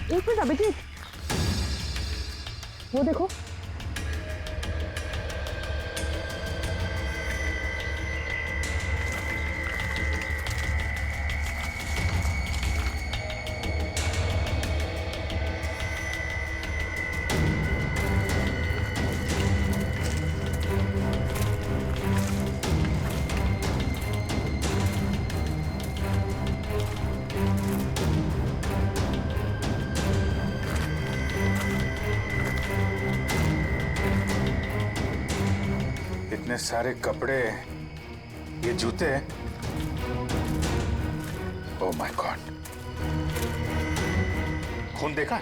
एक मिनट अभिजीत, वो देखो। इतने सारे कपड़े, ये जूते, ओह माय गॉड, खून देखा?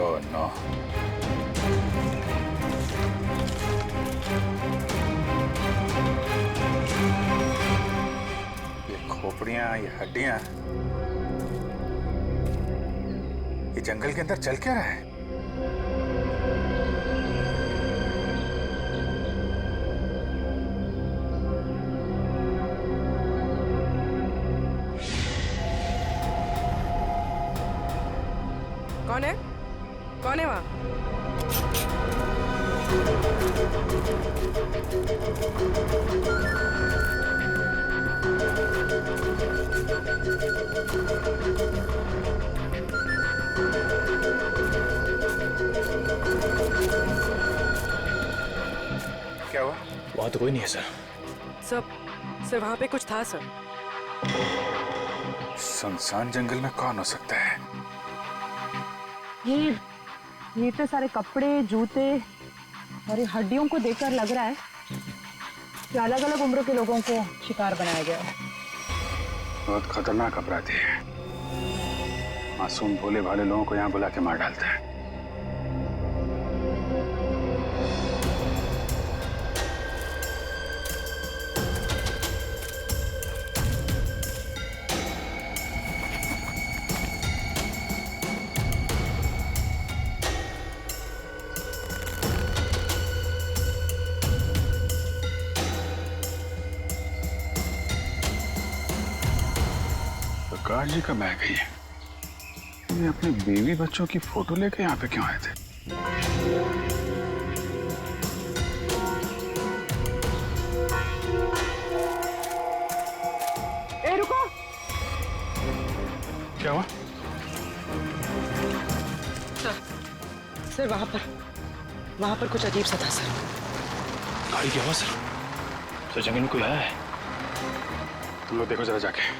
Oh no. ये खोपड़ियां, ये हड्डियां, ये जंगल के अंदर चल क्या रहा है? कौन है? कौन है वहां? क्या हुआ? वहां तो कोई नहीं है सर। सर वहां पे कुछ था सर। सुनसान जंगल में कौन हो सकता है? ये इतने सारे कपड़े, जूते और ये हड्डियों को देखकर लग रहा है कि अलग अलग उम्र के लोगों को शिकार बनाया गया है। बहुत खतरनाक अपराधी है। मासूम भोले भाले लोगों को यहाँ बुला के मार डालता है। प्रकाश जी कब आ गई है? ये अपनी बीवी बच्चों की फोटो लेके यहाँ पे क्यों आए थे? ए रुको! क्या हुआ? सर वहां पर कुछ अजीब सा था सर। गाड़ी क्या हुआ सर? तो जंगल में कोई आया है? तुम लोग देखो जरा जाके।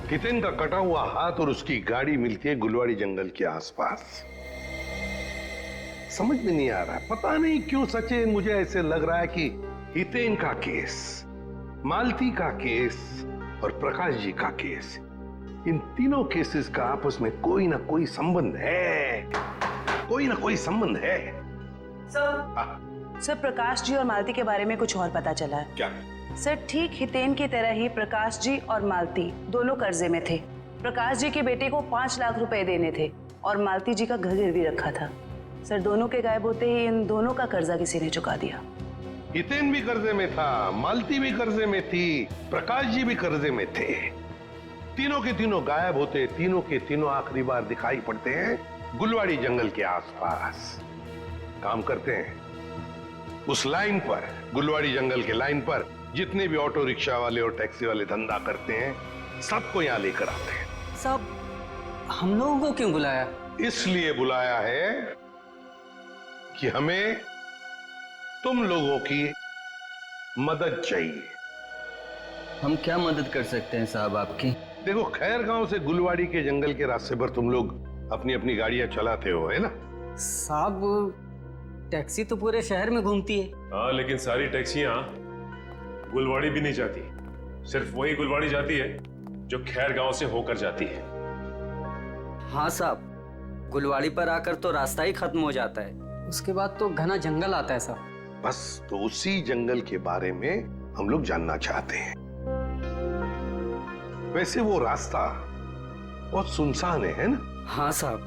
हितेन का कटा हुआ हाथ और उसकी गाड़ी मिलती है गुलवाड़ी जंगल के आसपास। समझ में नहीं आ रहा है, पता नहीं क्यों सचिन, मुझे ऐसे लग रहा है कि हितेन का केस, मालती का केस और प्रकाश जी का केस, इन तीनों केसेस का आपस में कोई ना कोई संबंध है, कोई ना कोई संबंध है। सर प्रकाश जी और मालती के बारे में कुछ और पता चला है। क्या? सर ठीक हितेन की तरह ही प्रकाश जी और मालती दोनों कर्जे में थे। प्रकाश जी के बेटे को 5 लाख रुपए देने थे और मालती जी का घर गिरवी रखा था। सर दोनों के गायब होते ही इन दोनों का कर्जा किसी ने चुका दिया। हितेन भी कर्जे में था, मालती भी कर्जे में थी, प्रकाश जी भी कर्जे में थे। तीनों के तीनों गायब होते, तीनों के तीनों आखिरी बार दिखाई पड़ते हैं गुलवाड़ी जंगल के आसपास। काम करते हैं उस लाइन पर, गुलवाड़ी जंगल के लाइन पर जितने भी ऑटो रिक्शा वाले और टैक्सी वाले धंधा करते हैं, सबको यहां लेकर आते हैं। सब हम लोगों को क्यों बुलाया? इसलिए बुलाया है कि हमें तुम लोगों की मदद चाहिए। हम क्या मदद कर सकते हैं साहब आपकी? देखो, खैर गांव से गुलवाड़ी के जंगल के रास्ते पर तुम लोग अपनी अपनी गाड़ियां चलाते हो, है ना? साहब टैक्सी तो पूरे शहर में घूमती है। हाँ, लेकिन सारी टैक्सियां गुलवाड़ी भी नहीं जाती। सिर्फ वही गुलवाड़ी जाती है जो खैर गांव से होकर जाती है। हाँ साहब, गुलवाड़ी पर आकर तो रास्ता ही खत्म हो जाता है, उसके बाद तो घना जंगल आता है साहब। बस तो उसी जंगल के बारे में हम लोग जानना चाहते हैं। वैसे वो रास्ता बहुत सुनसान है ना? हाँ साहब।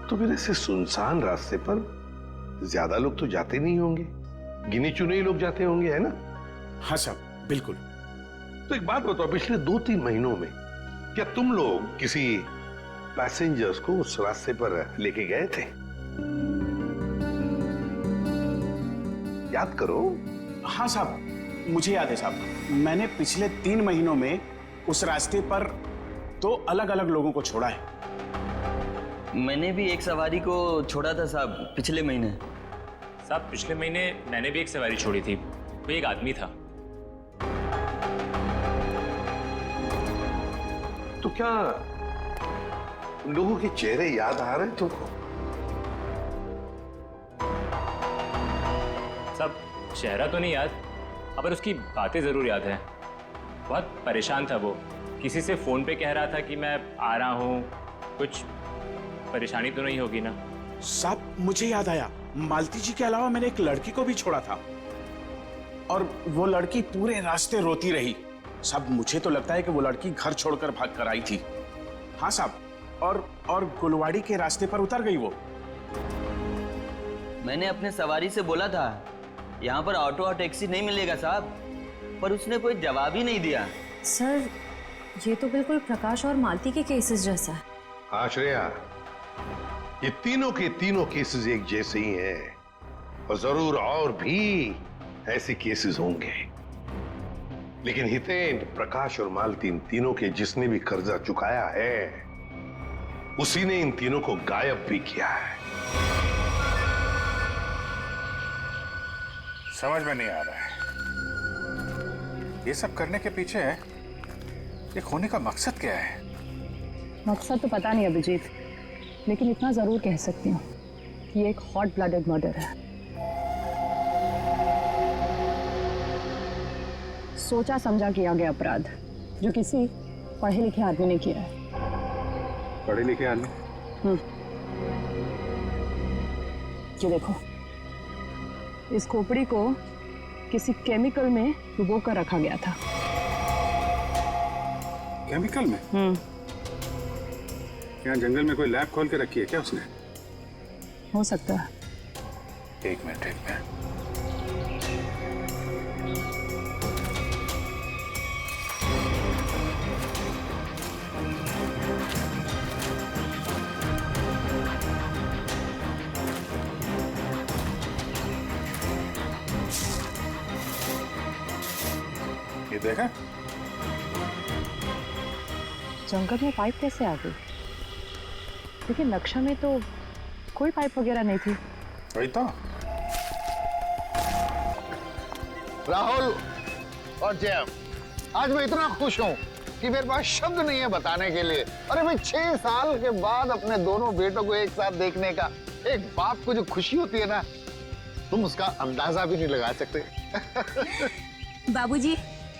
तो फिर ऐसे सुनसान रास्ते पर ज्यादा लोग तो जाते नहीं होंगे, गिने चुने ही लोग जाते होंगे, है ना? हाँ साहब, बिल्कुल। तो एक बात बताओ, पिछले 2-3 महीनों में क्या तुम लोग किसी पैसेंजर्स को उस रास्ते पर लेके गए थे? याद करो। हाँ साहब, मुझे याद है साहब। मैंने पिछले 3 महीनों में उस रास्ते पर 2 अलग-अलग लोगों को छोड़ा है। मैंने भी एक सवारी को छोड़ा था साहब पिछले महीने। साहब पिछले महीने मैंने भी एक सवारी छोड़ी थी, वो एक आदमी था। तो क्या उन लोगों के चेहरे याद आ रहे तुमको? साहब चेहरा तो नहीं याद, पर उसकी बातें जरूर याद है। बहुत परेशान था वो, किसी से फोन पे कह रहा था कि मैं आ रहा हूँ, कुछ परेशानी तो नहीं होगी ना? साहब मुझे याद आया, मालती जी के अलावा मैंने एक लड़की को भी छोड़ा था और वो लड़की पूरे रास्ते रोती रही। साहब मुझे तो लगता है कि वो लड़की घर छोड़कर भाग कर आई थी। हाँ साहब, और गुलवाड़ी के रास्ते पर उतर गई वो। मैंने अपने सवारी से बोला था यहाँ पर ऑटो और टैक्सी नहीं मिलेगा साहब, पर उसने कोई जवाब ही नहीं दिया। सर ये तो बिल्कुल प्रकाश और मालती के केसेस जैसा है। हाँ श्रेया, ये तीनों के तीनों केसेस एक जैसे ही हैं और जरूर और भी ऐसे केसेस होंगे। लेकिन हितेन, प्रकाश और मालती, इन तीनों के जिसने भी कर्जा चुकाया है उसी ने इन तीनों को गायब भी किया है। समझ में नहीं आ रहा है ये सब करने के पीछे ये खोने का मकसद क्या है? मकसद तो पता नहीं अभिजीत, लेकिन इतना जरूर कह सकती हूँ कि ये एक हॉट ब्लडेड मर्डर है। सोचा समझा किया गया अपराध जो किसी पढ़े लिखे आदमी ने किया है। पढ़े लिखे आदमी? ये देखो, इस खोपड़ी को किसी केमिकल में डुबो कर रखा गया था। केमिकल में? क्या जंगल में कोई लैब खोल के रखी है क्या उसने? हो सकता है। एक मिनट। ये देखा? जंगल में पाइप कैसे आ गई? लेकिन नक्शा में तो कोई पाइप वगैरह नहीं थी। वही तो। राहुल और जैम, आज मैं इतना खुश हूं कि मेरे पास शब्द नहीं है बताने के लिए। अरे भाई, 6 साल के बाद अपने दोनों बेटों को एक साथ देखने का एक बाप को जो खुशी होती है ना, तुम उसका अंदाजा भी नहीं लगा सकते। बाबूजी,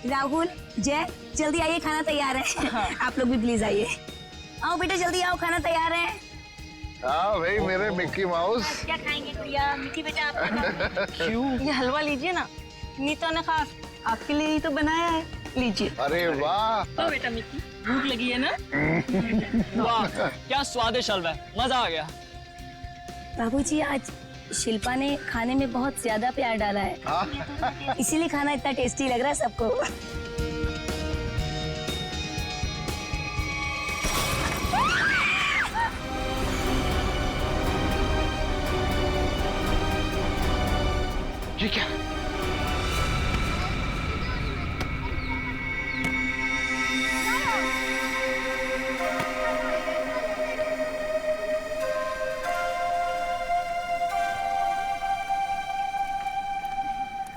राहुल, जय, जल्दी आइए, खाना तैयार है। आप लोग भी प्लीज आइए। आओ बेटा, जल्दी आओ, खाना तैयार है। हाँ भाई, मेरे मिक्की माउस। क्या खाएंगे भैया? मीठी बेटा आप क्यों? ये हलवा लीजिए ना, नीता ने खास आपके लिए ही तो बनाया है, लीजिए। अरे वाह। तो बेटा मिक्की, भूख लगी है ना? वाह क्या स्वादिष्ट हलवा है, मजा आ गया। बाबूजी, आज शिल्पा ने खाने में बहुत ज्यादा प्यार डाला है, इसीलिए खाना इतना टेस्टी लग रहा है सबको। ये क्या?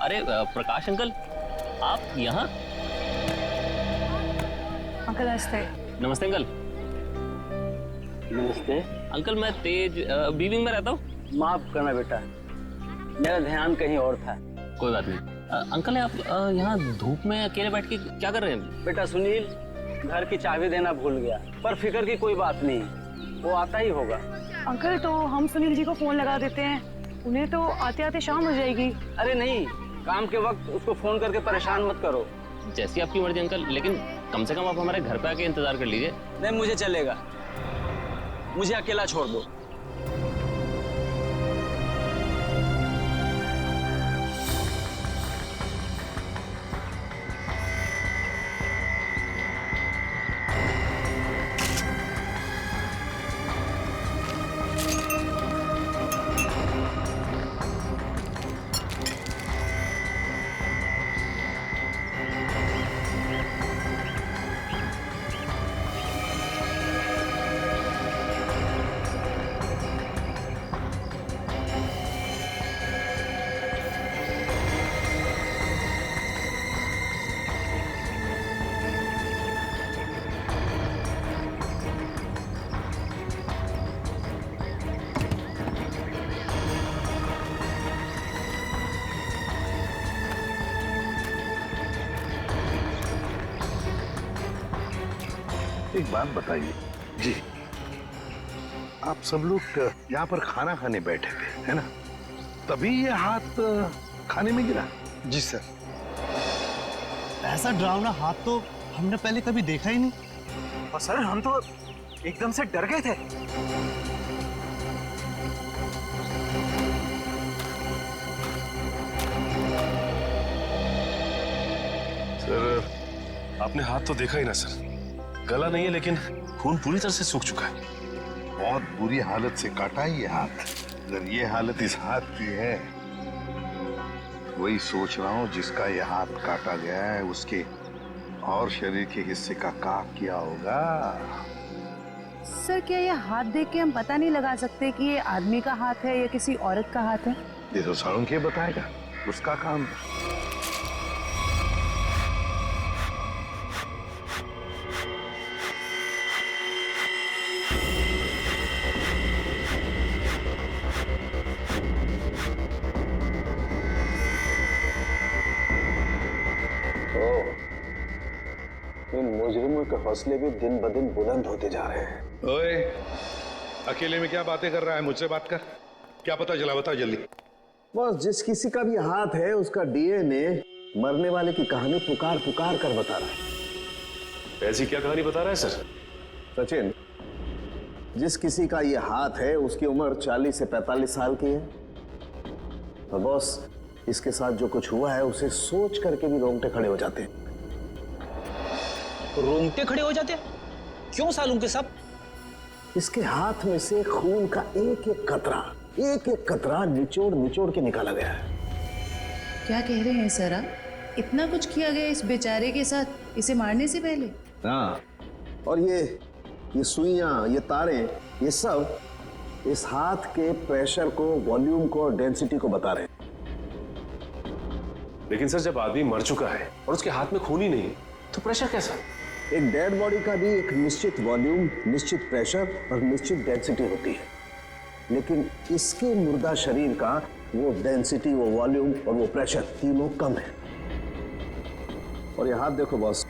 अरे प्रकाश अंकल, आप यहाँ? नमस्ते। नमस्ते अंकल। नमस्ते। अंकल मैं तेज बीविंग में रहता हूँ। माफ करना बेटा, मेरा ध्यान कहीं और था। कोई बात नहीं। अंकल आप यहाँ धूप में अकेले बैठ के क्या कर रहे हैं? बेटा सुनील घर की चाबी देना भूल गया, पर फिक्र की कोई बात नहीं, वो आता ही होगा। अंकल तो हम सुनील जी को फोन लगा देते हैं, उन्हें तो आते आते शाम हो जाएगी। अरे नहीं, काम के वक्त उसको फोन करके परेशान मत करो। जैसी आपकी मर्जी अंकल, लेकिन कम से कम आप हमारे घर पे आके इंतजार कर लीजिए। नहीं मुझे चलेगा, मुझे अकेला छोड़ दो। एक बात बताइए जी, आप सब लोग यहाँ पर खाना खाने बैठे थे है ना, तभी ये हाथ खाने में गिरा? जी सर। ऐसा डरावना हाथ तो हमने पहले कभी देखा ही नहीं, और सर हम तो एकदम से डर गए थे। सर आपने हाथ तो देखा ही ना सर, गला नहीं है लेकिन खून पूरी तरह से सूख चुका है। बहुत बुरी हालत से काटा है ये हाथ। अगर ये हालत इस हाथ की है, वही सोच रहा हूँ जिसका ये हाथ काटा गया है उसके और शरीर के हिस्से का किया होगा। सर क्या ये हाथ देख के हम पता नहीं लगा सकते कि ये आदमी का हाथ है या किसी औरत का हाथ है? ये तो साळुंखे बताएगा, उसका काम है। इन मुजरिमों के हौसले भी दिन ब दिन बुलंद होते जा रहे हैं। ओए, अकेले में क्या बातें कर रहा है? मुझसे बात कर। क्या पता चला, बता जल्दी। बस जिस किसी का भी हाथ है उसका डीएनए मरने वाले की कहानी पुकार पुकार कर बता रहा है। ऐसी क्या कहानी बता रहा है सर? सचिन, जिस किसी का ये हाथ है उसकी उम्र 40 से 45 साल की है, और बॉस इसके साथ जो कुछ हुआ है उसे सोच करके भी रोंगटे खड़े हो जाते हैं। रोंगटे खड़े हो जाते? क्यों सालूंके साहब? इसके हाथ में से खून का एक एक कतरा निचोड़ निचोड़ के निकाला गया है। क्या कह रहे हैं सर आप? इतना कुछ किया गया इस बेचारे के साथ इसे मारने से पहले? हाँ, और ये सुइयां, ये तारें, ये सब इस हाथ के प्रेशर को, वॉल्यूम को और डेंसिटी को बता रहे हैं। लेकिन सर जब आदमी मर चुका है और उसके हाथ में खून ही नहीं तो प्रेशर कैसा? एक डेड बॉडी का भी एक निश्चित वॉल्यूम, निश्चित प्रेशर और निश्चित डेंसिटी होती है, लेकिन इसके मुर्दा शरीर का वो डेंसिटी, वो वॉल्यूम और वो प्रेशर तीनों कम है। और ये हाथ देखो बॉस,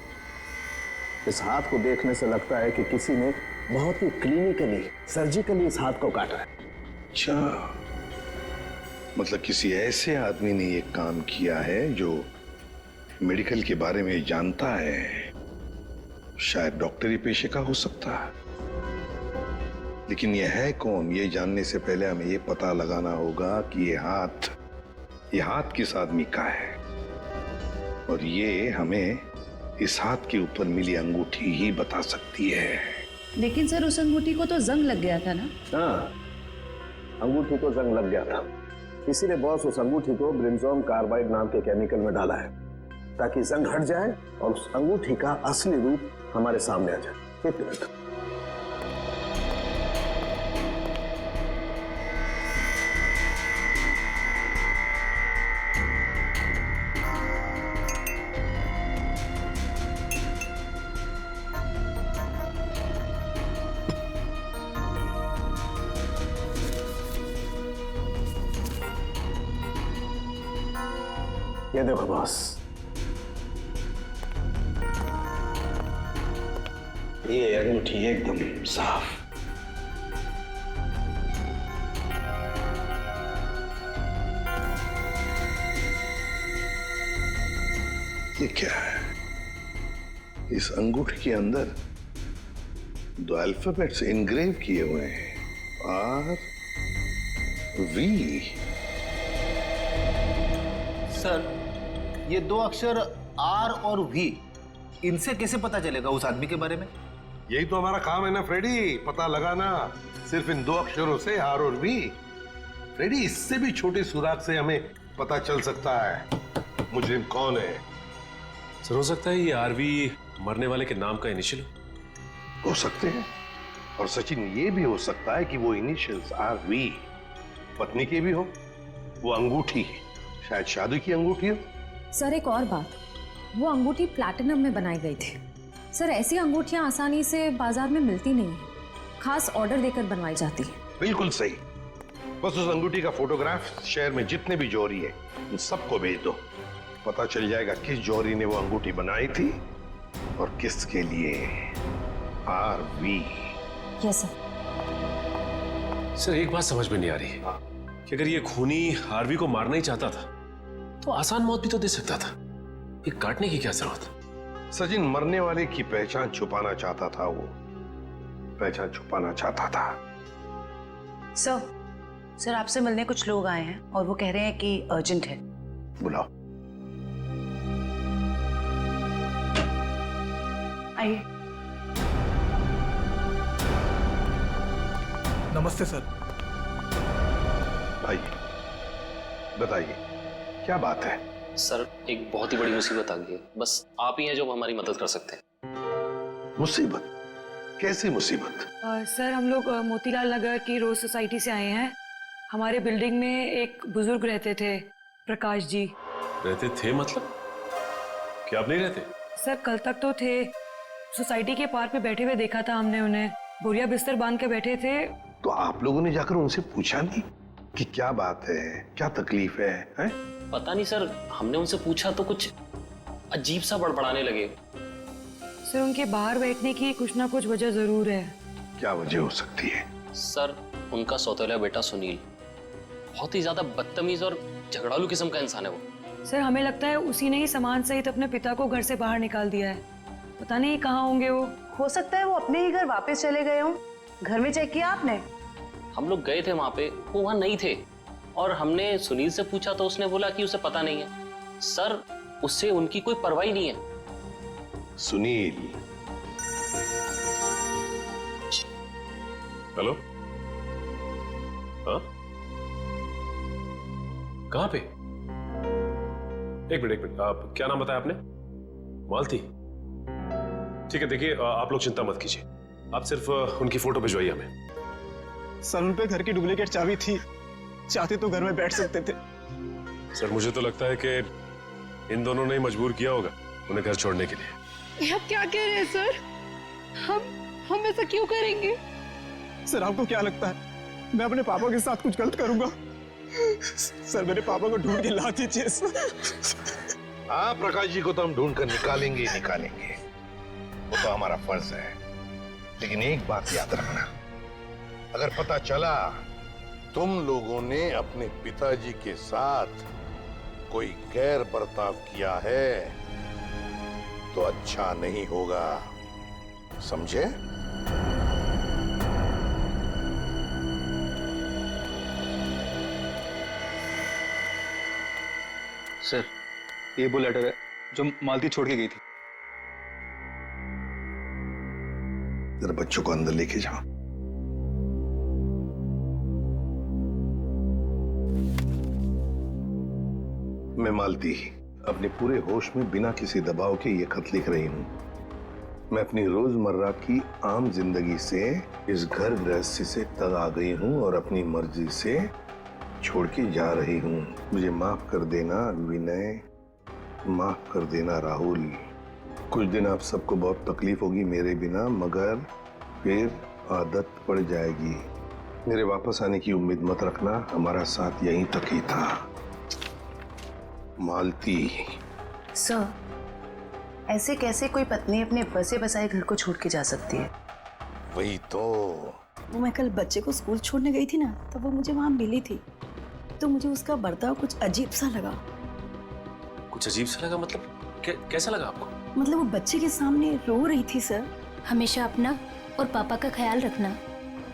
इस हाथ को देखने से लगता है कि किसी ने बहुत ही क्लिनिकली, सर्जिकली इस हाथ को काटा है। अच्छा, मतलब किसी ऐसे आदमी ने ये काम किया है जो मेडिकल के बारे में जानता है, शायद डॉक्टरी पेशे का हो सकता है। लेकिन ये है कौन, ये जानने से पहले हमें ये पता लगाना होगा कि ये हाथ किस आदमी का है, और ये हमें इस हाथ के ऊपर मिली अंगूठी ही बता सकती है। लेकिन सर उस अंगूठी को तो जंग लग गया था ना? हाँ, अंगूठी को जंग लग गया था, इसीलिए बॉस उस अंगूठी को ब्रिंजोन कार्बाइड नाम के केमिकल में डाला है ताकि जंग हट जाए और उस अंगूठी का असली रूप हमारे सामने आ जाए। एक मिनट। ये देखो बॉस, ये अंगूठी एकदम साफ। ये क्या है? इस अंगूठी के अंदर 2 अल्फाबेट्स इनग्रेव किए हुए हैं, आर वी। सर, ये 2 अक्षर आर और वी, इनसे कैसे पता चलेगा उस आदमी के बारे में? यही तो हमारा काम है ना फ्रेडी, पता लगाना। सिर्फ इन 2 अक्षरों से, आर और वी। फ्रेडी, इससे भी छोटे सुराग से हमें पता चल सकता है मुजरिम कौन है। सर हो सकता है ये आरवी मरने वाले के नाम का इनिशियल हो सकते हैं, और सचिन ये भी हो सकता है कि वो इनिशियल्स आर वी पत्नी के भी हो। वो अंगूठी शायद शादी की अंगूठी हो। सर एक और बात, वो अंगूठी प्लैटिनम में बनाई गई थी। सर ऐसी अंगूठियां आसानी से बाजार में मिलती नहीं है, खास ऑर्डर देकर बनवाई जाती है। बिल्कुल सही। बस उस अंगूठी का फोटोग्राफ शहर में जितने भी जौहरी है उन सबको भेज दो। पता चल जाएगा किस जौहरी ने वो अंगूठी बनाई थी और किसके लिए। R V. Yes sir. Sir एक बात समझ में नहीं आ रही कि अगर ये खूनी आरवी को मारना ही चाहता था तो आसान मौत भी तो दे सकता था, ये काटने की क्या जरूरत? सचिन मरने वाले की पहचान छुपाना चाहता था, वो पहचान छुपाना चाहता था। सर आपसे मिलने कुछ लोग आए हैं और वो कह रहे हैं कि अर्जेंट है। बुलाओ। आइए। नमस्ते सर। भाई बताइए क्या बात है? सर एक बहुत ही बड़ी मुसीबत आ गई है, बस आप ही हैं जो हमारी मदद कर सकते हैं। मुसीबत? कैसी मुसीबत? सर हम लोग मोतीलाल नगर की रोज सोसाइटी से आए हैं। हमारे बिल्डिंग में एक बुजुर्ग रहते थे, प्रकाश जी। रहते थे मतलब? क्या आप नहीं रहते? सर कल तक तो थे, सोसाइटी के पार्क में बैठे हुए देखा था हमने उन्हें, बोरिया बिस्तर बांध के बैठे थे। तो आप लोगों ने जाकर उनसे पूछा नहीं कि क्या बात है, क्या तकलीफ है, हैं? पता नहीं सर, हमने उनसे पूछा तो कुछ अजीब सा बड़बड़ाने लगे। सर उनके बाहर बैठने की कुछ ना कुछ वजह जरूर है। क्या वजह हो सकती है? सर उनका सौतेला बेटा सुनील बहुत ही ज्यादा बदतमीज और झगड़ालू किस्म का इंसान है वो। सर हमें लगता है उसी ने ही सामान सहित अपने पिता को घर से बाहर निकाल दिया है। पता नहीं कहाँ होंगे वो। हो सकता है वो अपने ही घर वापस चले गए हों। घर में चेक किया आपने? हम लोग गए थे वहां पे, वो वहां नहीं थे, और हमने सुनील से पूछा तो उसने बोला कि उसे पता नहीं है। सर उससे उनकी कोई परवाह नहीं है। सुनील? हेलो, हाँ कहाँ पे? एक मिनट, आप क्या नाम बताया आपने? मालती? ठीक है, देखिए आप लोग चिंता मत कीजिए, आप सिर्फ उनकी फोटो भिजवाइए हमें। सर उन पे घर की डुप्लीकेट चाबी थी, चाहते तो घर में बैठ सकते थे। सर मुझे तो लगता है कि इन दोनों ने मजबूर किया होगा उन्हें घर छोड़ने के लिए। आप क्या कह रहे हैं सर? हम ऐसा क्यों करेंगे? सर आपको क्या लगता है मैं अपने पापा के साथ कुछ गलत करूंगा? सर मेरे पापा को ढूंढ के ला दीजिए। हाँ, प्रकाश जी को तो हम ढूंढ कर निकालेंगे। वो तो हमारा फर्ज है। लेकिन एक बात याद रखना, अगर पता चला तुम लोगों ने अपने पिताजी के साथ कोई गैर बर्ताव किया है तो अच्छा नहीं होगा, समझे? सर ये वो लेटर है जो मालती छोड़ के गई थी। जरा बच्चों को अंदर लेके जाओ। मैं मालती अपने पूरे होश में बिना किसी दबाव के ये खत लिख रही हूं। मैं अपनी रोजमर्रा की आम जिंदगी से इस घर गृहस्थी से तंग आ गई हूं और अपनी मर्जी से छोड़ के जा रही हूं। मुझे माफ कर देना विनय, माफ कर देना राहुल। कुछ दिन आप सबको बहुत तकलीफ होगी मेरे बिना, मगर फिर आदत पड़ जाएगी। मेरे वापस आने की उम्मीद मत रखना, हमारा साथ यहीं तक ही था। मालती। सर, ऐसे कैसे कोई पत्नी अपने बसे बसाए घर को छोड़ के जा सकती है? वही तो। वो मैं कल बच्चे को स्कूल छोड़ने गई थी ना, तब वो मुझे वहां मिली थी, तो मुझे उसका बर्ताव कुछ अजीब सा लगा। कुछ अजीब सा लगा मतलब? कैसा लगा आपको? मतलब वो बच्चे के सामने रो रही थी सर। हमेशा अपना और पापा का ख्याल रखना।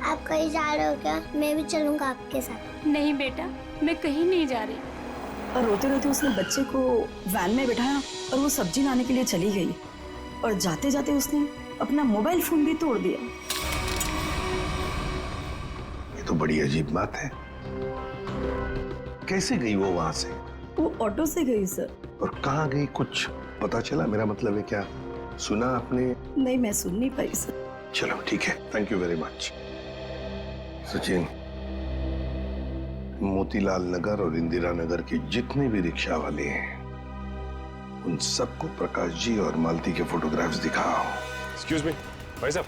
आप कहीं जा रहे हो क्या? मैं भी चलूंगा आपके साथ। नहीं बेटा, मैं कहीं नहीं जा रही। और रोते रोते उसने बच्चे को वैन में बिठाया और वो सब्जी लाने के लिए चली गई, और जाते जाते उसने अपना मोबाइल फोन भी तोड़ दिया। ये तो बड़ी अजीब बात है। कैसे गई वो वहां से? वो ऑटो से गई सर। और कहाँ गई कुछ पता चला? मेरा मतलब है क्या सुना आपने? नहीं, मैं सुन नहीं पाई सर। चलो ठीक है, thank you very much. Sachin, Motilal Nagar और इंदिरा नगर के जितने भी रिक्शा वाले हैं उन सबको प्रकाश जी और मालती के फोटोग्राफ्स दिखाओ। एक्सक्यूज मी भाई साहब,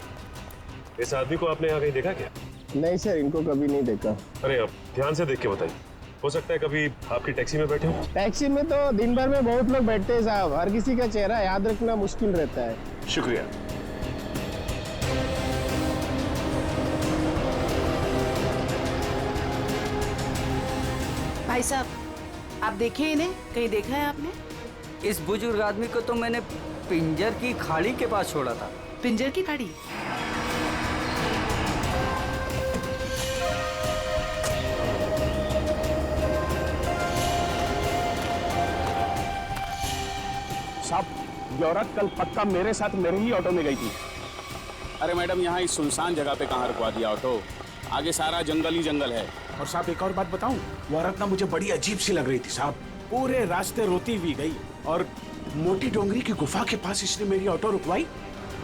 इस आदमी को आपने यहाँ कहीं देखा क्या? नहीं सर, इनको कभी नहीं देखा। अरे आप ध्यान से देख के बताइए, हो सकता है कभी आपकी टैक्सी में बैठे हो। टैक्सी में तो दिन भर में बहुत लोग बैठते हैं साहब, हर किसी का चेहरा याद रखना मुश्किल रहता है। शुक्रिया। भाई साहब, आप देखिए इन्हें, कहीं देखा है आपने? इस बुजुर्ग आदमी को तो मैंने पिंजर की खाड़ी के पास छोड़ा था। पिंजर की खाड़ी? साहब, ये औरत कल पक्का मेरे साथ मेरे ही ऑटो में गई थी। अरे मैडम, यहाँ इस सुनसान जगह पे कहाँ रुकवा दिया ऑटो? आगे सारा जंगल ही जंगल है। और साहब एक और बात बताऊं, वो औरत ना मुझे बड़ी अजीब सी लग रही थी साहब। पूरे रास्ते रोती हुई गई और मोटी डोंगरी की गुफा के पास इसने मेरी ऑटो रुकवाई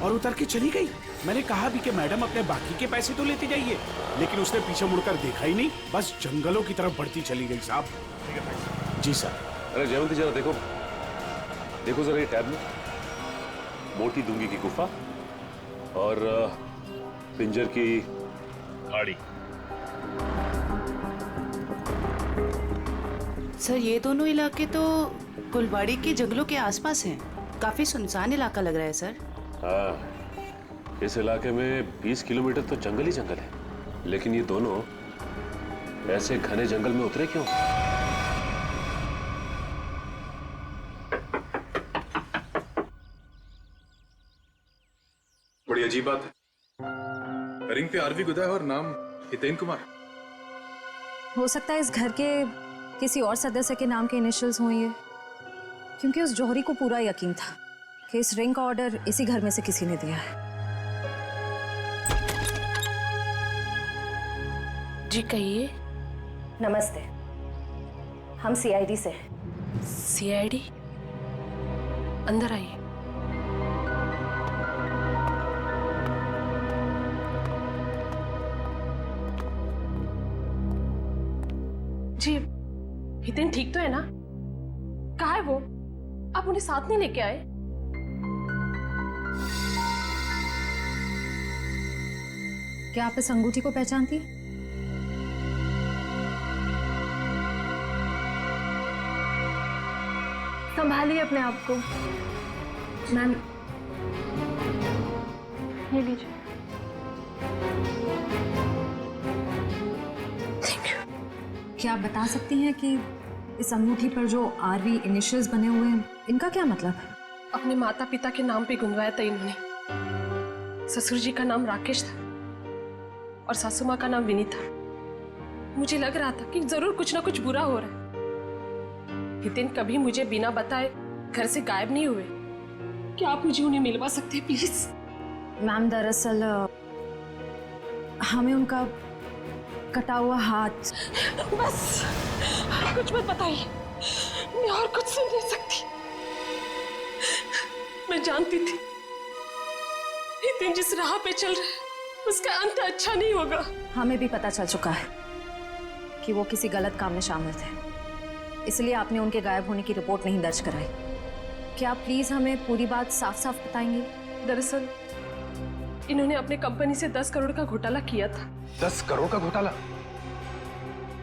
और उतर के चली गई। मैंने कहा भी कि मैडम अपने बाकी के पैसे तो लेते जाइए, लेकिन उसने पीछे मुड़कर देखा ही नहीं, बस जंगलों की तरफ बढ़ती चली गई साहब। जी सर। अरे जयवंती जरा देखो, देखो जरा ये टैब में, मोटी डूंगी की गुफा और पिंजर की खाड़ी। सर, ये दोनों इलाके तो गुलवाड़ी के जंगलों के आसपास हैं। काफी सुनसान इलाका लग रहा है सर। हाँ, इस इलाके में 20 किलोमीटर तो जंगल ही जंगल है, लेकिन ये दोनों ऐसे घने जंगल में उतरे क्यों? बड़ी अजीब बात है। रिंग पे आरवी गुदा है और नाम हितेन कुमार। हो सकता है इस घर के किसी और सदस्य के नाम के इनिशियल्स हों ये, क्योंकि उस जौहरी को पूरा यकीन था कि इस रिंग का ऑर्डर इसी घर में से किसी ने दिया है। जी कहिए। नमस्ते, हम सीआईडी से। सीआईडी? अंदर आइए। जी, हितेन ठीक तो है ना? कहाँ है वो? आप उन्हें साथ नहीं लेके आए? क्या आप इस अंगूठी को पहचानती हैं? संभालिए अपने आप को। मैम, ये लीजिए। क्या आप बता सकती हैं कि इस अंगूठी पर जो आरवी इनिशियल्स बने हुए हैं, इनका क्या मतलब है? अपने माता पिता के नाम पे गुंदवाया था इन्होंने। ससुर जी का नाम राकेश था और सासू माँ का नाम विनी था। मुझे लग रहा था कि जरूर कुछ ना कुछ बुरा हो रहा है। हितेन कभी मुझे बिना बताए घर से गायब नहीं हुए। क्या आप मुझे उन्हें मिलवा सकते हैं प्लीज? मैम, दरअसल हमें उनका कटा हुआ हाथ। बस कुछ मत बताइए, मैं और कुछ सुन नहीं सकती। मैं जानती थी हितेन जिस राह पे चल रहा है उसका अंत अच्छा नहीं होगा। हमें भी पता चल चुका है कि वो किसी गलत काम में शामिल थे, इसलिए आपने उनके गायब होने की रिपोर्ट नहीं दर्ज कराई। क्या आप प्लीज हमें पूरी बात साफ साफ बताएंगे? दरअसल इन्होंने अपने कंपनी से 10 करोड़ का घोटाला किया था। 10 करोड़ का घोटाला?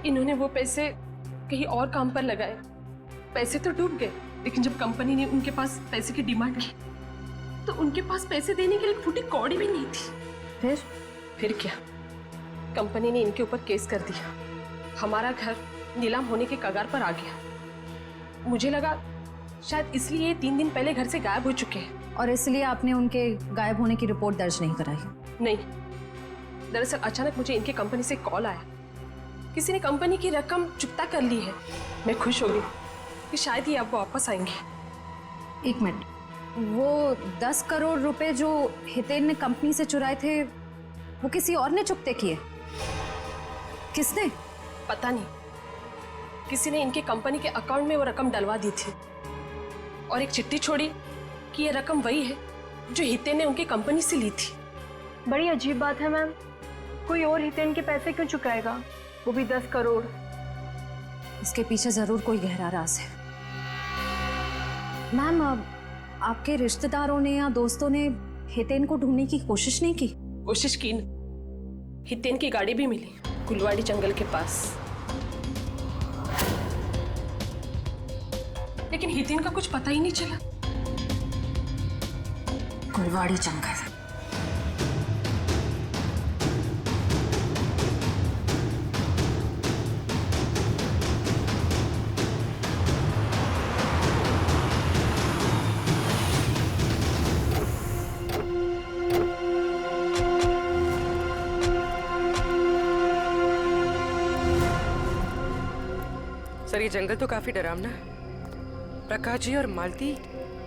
इन्होंने वो पैसे कहीं और काम पर लगाए पैसे तो डूब गए, लेकिन जब कंपनी ने उनके पास पैसे की डिमांड की तो उनके पास पैसे देने के लिए एक फूटी कौड़ी भी नहीं थी। फिर क्या, कंपनी ने इनके ऊपर केस कर दिया। हमारा घर नीलाम होने के कगार पर आ गया। मुझे लगा शायद इसलिए ये 3 दिन पहले घर से गायब हो चुके हैं। और इसलिए आपने उनके गायब होने की रिपोर्ट दर्ज नहीं कराई? नहीं, दरअसल अचानक मुझे इनके कंपनी से कॉल आया, किसी ने कंपनी की रकम चुकता कर ली है। मैं खुश हो गई कि शायद ही अब वापस आएंगे। 1 मिनट, वो 10 करोड़ रुपए जो हितेन ने कंपनी से चुराए थे वो किसी और ने चुकते किए? किसने? पता नहीं, किसी ने इनके कंपनी के अकाउंट में वो रकम डलवा दी थी और एक चिट्ठी छोड़ी कि ये रकम वही है जो हितेन ने उनकी कंपनी से ली थी। बड़ी अजीब बात है मैम, कोई और हितेन के पैसे क्यों चुकाएगा, वो भी 10 करोड़। इसके पीछे जरूर कोई गहरा राज है। मैम, आपके रिश्तेदारों ने या दोस्तों ने हितेन को ढूंढने की कोशिश नहीं की? कोशिश की न, हितेन की गाड़ी भी मिली गुलवाड़ी जंगल के पास, लेकिन हितेन का कुछ पता ही नहीं चला। गुलवाड़ी जंगल, सर ये जंगल तो काफी डरावना है। प्रकाश जी और मालती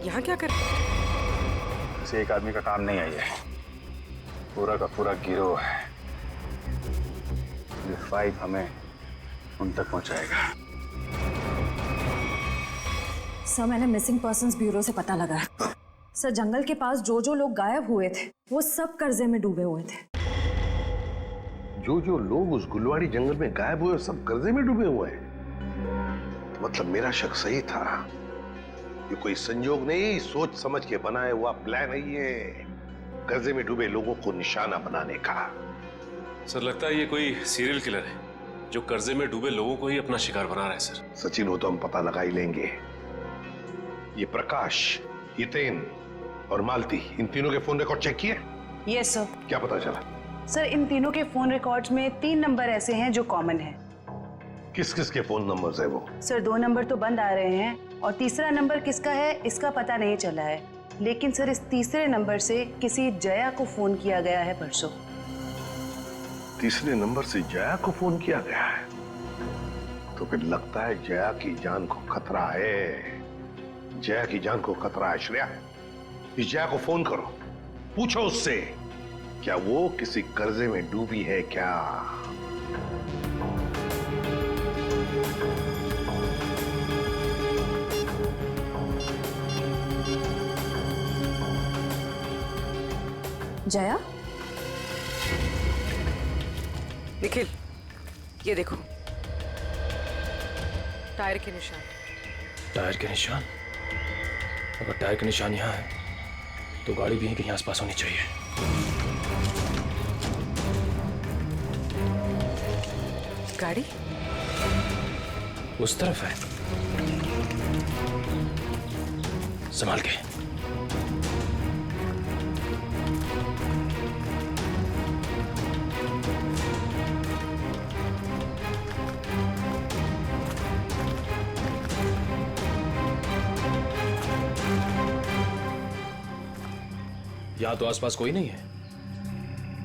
यहाँ क्या कर रहे हैं? किसी एक आदमी का काम नहीं है, ये पूरा का पूरा गिरोह है। ये फाइल हमें उन तक पहुंचाएगा। सर, मैंने मिसिंग पर्संस ब्यूरो से पता लगा। सर, जंगल के पास जो जो लोग गायब हुए थे वो सब कर्जे में डूबे हुए थे। जो जो लोग उस गुलवाड़ी जंगल में गायब हुए सब कर्जे में डूबे हुए हैं। तो मतलब मेरा शक सही था, ये कोई संयोग नहीं, सोच समझ के बनाया हुआ प्लान है ये, कर्जे में डूबे लोगों को निशाना बनाने का। सर लगता है ये कोई सीरियल किलर है जो कर्जे में डूबे लोगों को ही अपना शिकार बना रहा है। सर सचिन, हो तो हम पता लगा ही लेंगे। ये प्रकाश, हितेन और मालती, इन तीनों के फोन रिकॉर्ड चेक किए? Yes sir. क्या पता चला? सर, इन तीनों के फोन रिकॉर्ड्स में 3 नंबर ऐसे हैं जो कॉमन है। किस किस के फोन नंबर्स है वो? सर, 2 नंबर तो बंद आ रहे हैं और तीसरा नंबर किसका है इसका पता नहीं चला है, लेकिन सर इस तीसरे नंबर से किसी जया को फोन किया गया है परसों। तीसरे नंबर से जया को फोन किया गया है? तो फिर लगता है जया की जान को खतरा है। जया की जान को खतरा है। श्रेया, इस जया को फोन करो, पूछो उससे क्या वो किसी कर्जे में डूबी है क्या। जया? निखिल, ये देखो टायर के निशान। टायर के निशान? अगर टायर के निशान यहाँ है तो गाड़ी भी यहीं कहीं आसपास होनी चाहिए। गाड़ी उस तरफ है, संभाल के। यहाँ तो आसपास कोई नहीं है।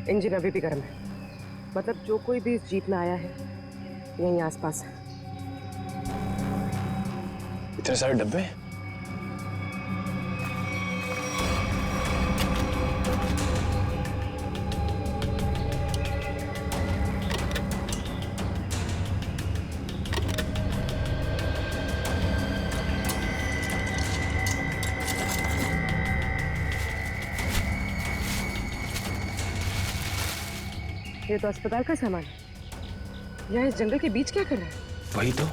इंजन अभी भी गर्म है, मतलब जो कोई भी इस जीप में आया है यहीं आसपास है। इतने सारे डब्बे? ये तो अस्पताल का सामान है। यहाँ इस जंगल के बीच क्या कर रहा है? वही तो।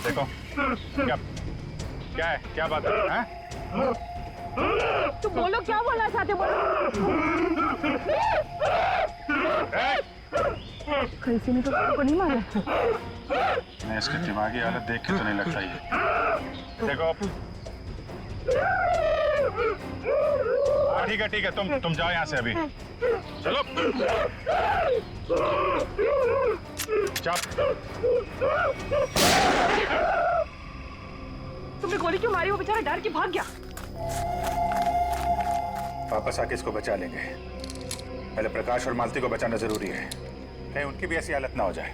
देखो क्या क्या है, क्या बात है? तुम बोलो, क्या बोलना चाहते हो? कैसे ने तो को नहीं मारा। मैं इसकी दिमागी हालत देख के तो नहीं लगता ये। देखो ठीक है तुम जाओ यहाँ से अभी। चलो चाप। तुमने गोली क्यों मारी? वो बेचारा डर के भाग गया। वापस आके इसको बचा लेंगे। पहले प्रकाश और मालती को बचाना जरूरी है, कहीं उनकी भी ऐसी हालत ना हो जाए।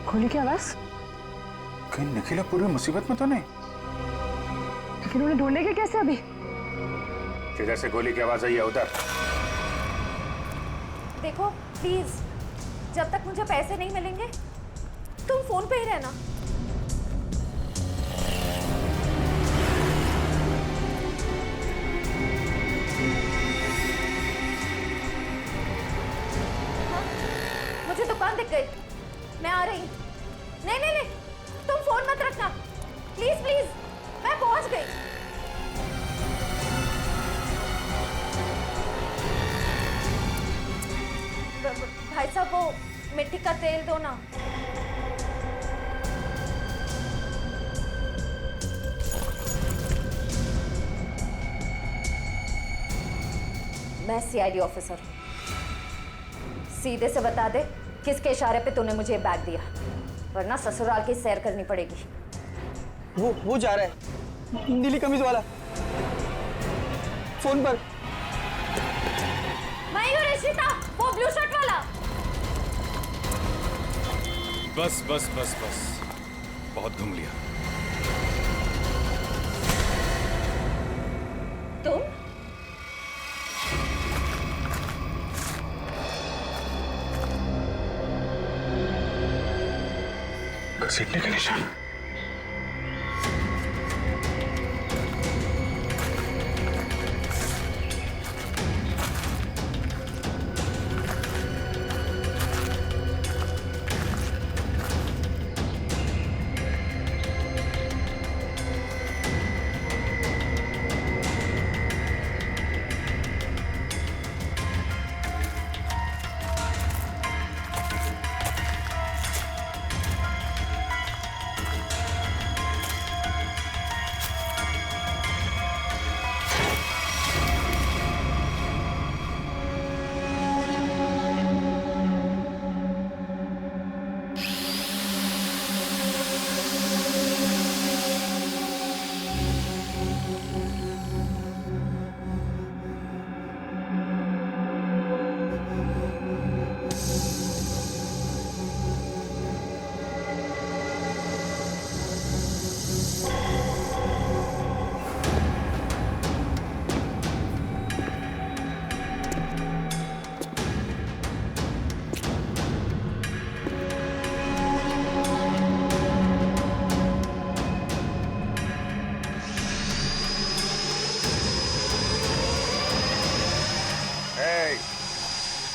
गोली की आवाज? कहीं निखिला पूरी मुसीबत में तो नहीं? लेकिन उन्हें ढूंढेंगे कैसे अभी? जिधर से गोली की आवाज आई है उधर। देखो प्लीज, जब तक मुझे पैसे नहीं मिलेंगे तुम फोन पे ही रहना। हाँ, मुझे दुकान दिख गई, मैं आ रही। नहीं, तुम फोन मत रखना प्लीज प्लीज, मैं पहुंच गई। भाई साहब वो मिट्टी का तेल दो ना। मैं सीआईडी ऑफिसर हूँ, सीधे से बता दे किसके इशारे पे तूने मुझे बैग दिया, वरना ससुराल की सैर करनी पड़ेगी। वो जा रहा है, नीली कमीज वाला, फोन पर। मयूर, इशिता, वो ब्लू शर्ट वाला। बस बहुत घूम लिया। तुम? घसीटने का निशान।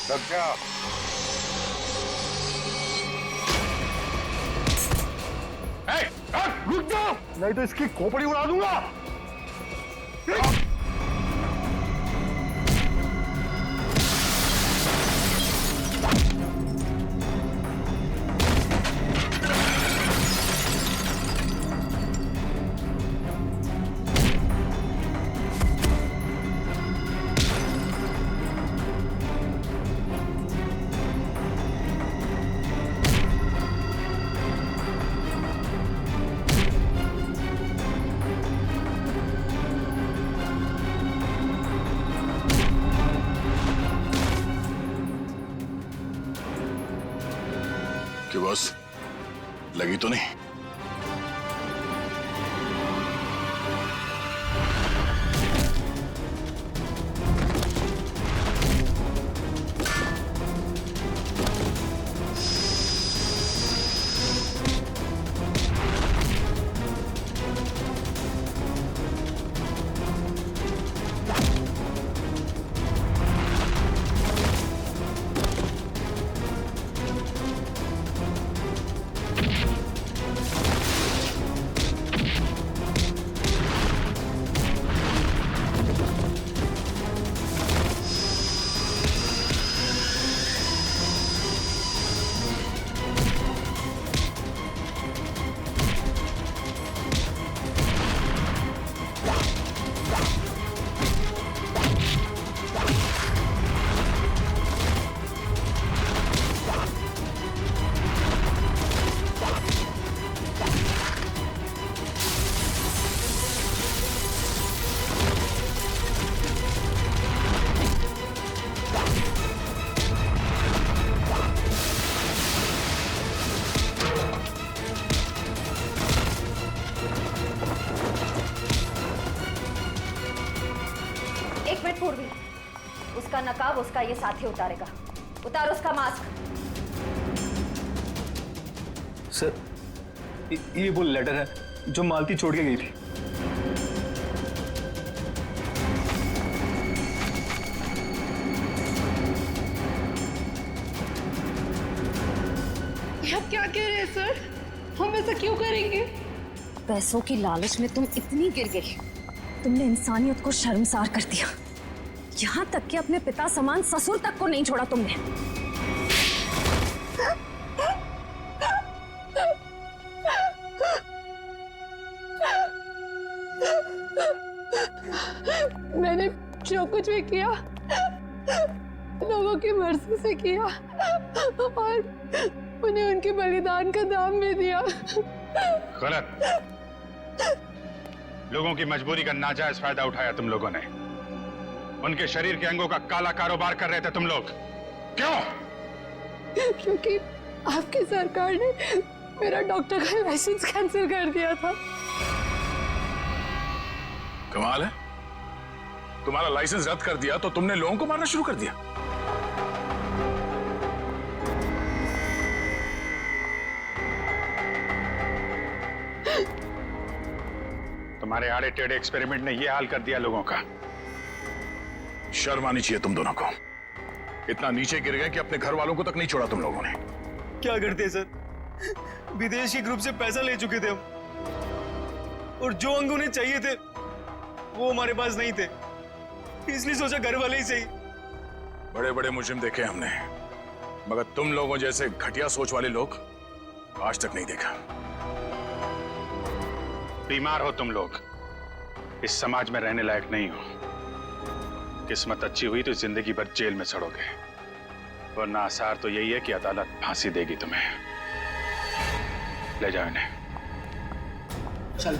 रुक जाओ। रुक जाओ, नहीं तो इसकी खोपड़ी उड़ा दूंगा। कि बस लगी तो नहीं? पूर्वी, उसका नकाब उसका ये साथी उतारेगा। उतार उसका मास्क। सर, ये वो लेटर है जो मालती छोड़ के गई थी। आप क्या कह रहे हैं सर? हम ऐसा क्यों करेंगे? पैसों की लालच में तुम इतनी गिर गई, तुमने इंसानियत को शर्मसार कर दिया। यहाँ तक कि अपने पिता समान ससुर तक को नहीं छोड़ा तुमने। मैंने जो कुछ भी किया लोगों की मर्जी से किया और उन्हें उनके बलिदान का दाम भी दिया। गलत। लोगों की मजबूरी का नाजायज फायदा उठाया तुम लोगों ने। उनके शरीर के अंगों का काला कारोबार कर रहे थे तुम लोग। क्यों? क्योंकि आपकी सरकार ने मेरा डॉक्टर का लाइसेंस कैंसिल कर दिया था। कमाल है, तुम्हारा लाइसेंस रद्द कर दिया तो तुमने लोगों को मारना शुरू कर दिया। तुम्हारे आड़े टेढ़े एक्सपेरिमेंट ने यह हाल कर दिया लोगों का। शर्म आनी चाहिए तुम दोनों को। इतना नीचे गिर गए कि अपने घर वालों को तक नहीं छोड़ा तुम लोगों ने। क्या करते सर, विदेशी ग्रुप से पैसा ले चुके थे हम, और जो अंग उन्हें चाहिए थे वो हमारे पास नहीं थे, इसलिए सोचा घर वाले ही सही। बड़े बड़े मुजरिम देखे हमने, मगर तुम लोगों जैसे घटिया सोच वाले लोग आज तक नहीं देखा। बीमार हो तुम लोग, इस समाज में रहने लायक नहीं हो। किस्मत अच्छी हुई तो जिंदगी भर जेल में सड़ोगे, वरना आसार तो यही है कि अदालत फांसी देगी तुम्हें। ले जाओ इन्हें। चल।